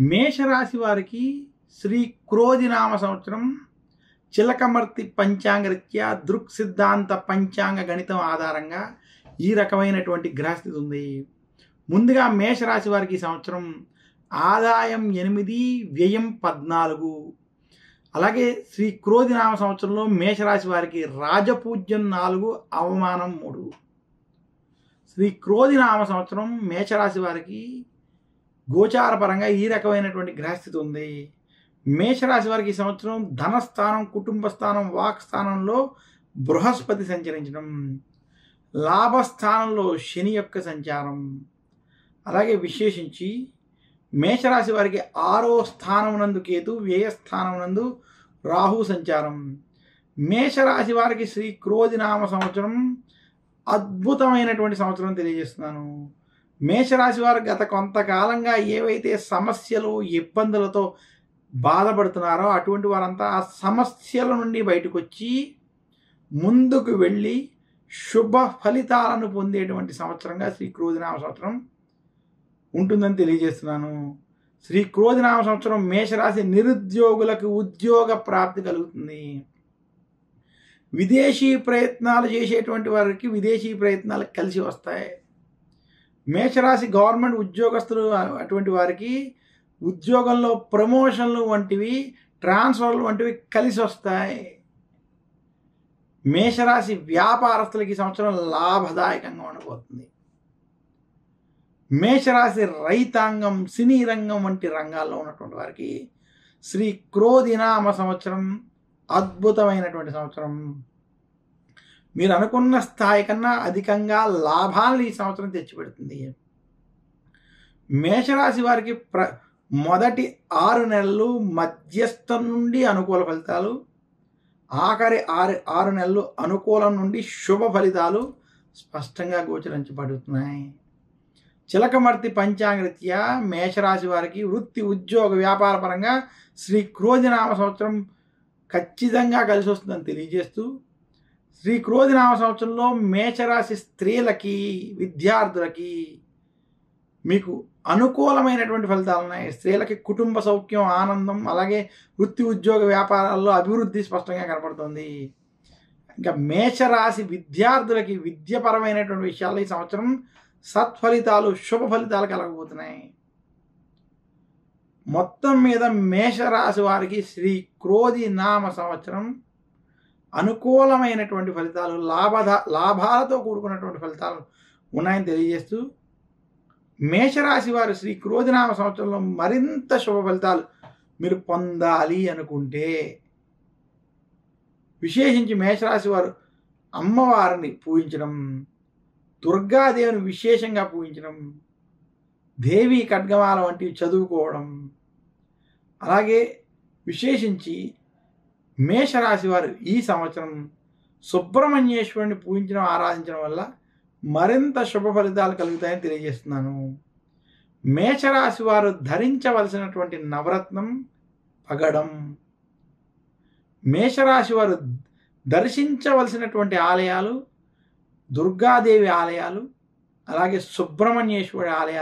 మేషరాశి వారికి శ్రీ క్రోధినామ సంవత్సరం చిలకమర్తి పంచాంగరీత్యా దృక్ సిద్ధాంత పంచాంగ గణితం ఆధారంగా ఈ రకమైనటువంటి గ్రహస్థితి ఉంది. ముందుగా మేషరాశి వారికి ఈ సంవత్సరం ఆదాయం 8, వ్యయం 14. అలాగే శ్రీ క్రోధినామ సంవత్సరంలో మేషరాశి వారికి రాజపూజ్యం 4, అవమానం 3. శ్రీ క్రోధినామ సంవత్సరం మేషరాశి వారికి గోచారపరంగా ఈ రకమైనటువంటి గ్రహస్థితి ఉంది. మేషరాశి వారికి ఈ సంవత్సరం ధనస్థానం, కుటుంబ స్థానం, వాక్ స్థానంలో బృహస్పతి సంచరించడం, లాభస్థానంలో శని యొక్క సంచారం, అలాగే విశేషించి మేషరాశి వారికి 6వ స్థానం నందు కేతు, వ్యయస్థానం నందు రాహు సంచారం. మేషరాశి వారికి శ్రీ క్రోధినామ సంవత్సరం అద్భుతమైనటువంటి సంవత్సరం తెలియజేస్తున్నాను. మేషరాశి వారు గత కొంతకాలంగా ఏవైతే సమస్యలు, ఇబ్బందులతో బాధపడుతున్నారో అటువంటి వారంతా ఆ సమస్యల నుండి బయటకు వచ్చి ముందుకు వెళ్ళి శుభ ఫలితాలను పొందేటువంటి సంవత్సరంగా శ్రీ క్రోధినామ సంవత్సరం ఉంటుందని తెలియజేస్తున్నాను. శ్రీ క్రోధినామ సంవత్సరం మేషరాశి నిరుద్యోగులకు ఉద్యోగ ప్రాప్తి కలుగుతుంది. విదేశీ ప్రయత్నాలు చేసేటువంటి వారికి విదేశీ ప్రయత్నాలు కలిసి వస్తాయి. మేషరాశి గవర్నమెంట్ ఉద్యోగస్తులు అటువంటి వారికి ఉద్యోగంలో ప్రమోషన్లు వంటివి, ట్రాన్స్ఫర్లు వంటివి కలిసి వస్తాయి. మేషరాశి వ్యాపారస్తులకి ఈ సంవత్సరం లాభదాయకంగా ఉండబోతుంది. మేషరాశి రైతాంగం, సినీ రంగం వంటి రంగాల్లో ఉన్నటువంటి వారికి శ్రీ క్రోధినామ సంవత్సరం అద్భుతమైనటువంటి సంవత్సరం. మీరు అనుకున్న స్థాయి కన్నా అధికంగా లాభాలను ఈ సంవత్సరం తెచ్చిపెడుతుంది. మేషరాశి వారికి మొదటి 6 నెలలు మధ్యస్థం నుండి అనుకూల ఫలితాలు, ఆఖరి 6 నెలలు అనుకూలం నుండి శుభ ఫలితాలు స్పష్టంగా గోచరించబడుతున్నాయి. చిలకమర్తి పంచాంగరీత్యా మేషరాశి వారికి వృత్తి, ఉద్యోగ, వ్యాపార పరంగా శ్రీ క్రోధినామ సంవత్సరం ఖచ్చితంగా కలిసి వస్తుందని తెలియజేస్తూ, శ్రీ క్రోధినామ సంవత్సరంలో మేషరాశి స్త్రీలకి, విద్యార్థులకి మీకు అనుకూలమైనటువంటి ఫలితాలు ఉన్నాయి. స్త్రీలకి కుటుంబ సౌఖ్యం, ఆనందం, అలాగే వృత్తి, ఉద్యోగ, వ్యాపారాల్లో అభివృద్ధి స్పష్టంగా కనపడుతుంది. ఇంకా మేషరాశి విద్యార్థులకి విద్యపరమైనటువంటి విషయాల్లో ఈ సంవత్సరం సత్ఫలితాలు, శుభ ఫలితాలు కలగబోతున్నాయి. మొత్తం మీద మేషరాశి వారికి శ్రీ క్రోధినామ సంవత్సరం అనుకూలమైనటువంటి ఫలితాలు, లాభాలతో కూడుకున్నటువంటి ఫలితాలు ఉన్నాయని తెలియజేస్తూ, మేషరాశి వారు శ్రీ క్రోధినామ సంవత్సరంలో మరింత శుభ ఫలితాలు మీరు పొందాలి అనుకుంటే, విశేషించి మేషరాశి వారు అమ్మవారిని పూజించడం, దుర్గాదేవిని విశేషంగా పూజించడం, దేవి ఖడ్గమాల వంటివి చదువుకోవడం, అలాగే విశేషించి మేషరాశి వారు ఈ సంవత్సరం సుబ్రహ్మణ్యేశ్వరుని పూజించడం, ఆరాధించడం వల్ల మరింత శుభ ఫలితాలు కలుగుతాయని తెలియజేస్తున్నాను. మేషరాశి వారు ధరించవలసినటువంటి నవరత్నం పగడం. మేషరాశి వారు దర్శించవలసినటువంటి ఆలయాలు దుర్గాదేవి ఆలయాలు, అలాగే సుబ్రహ్మణ్యేశ్వరి ఆలయాలు.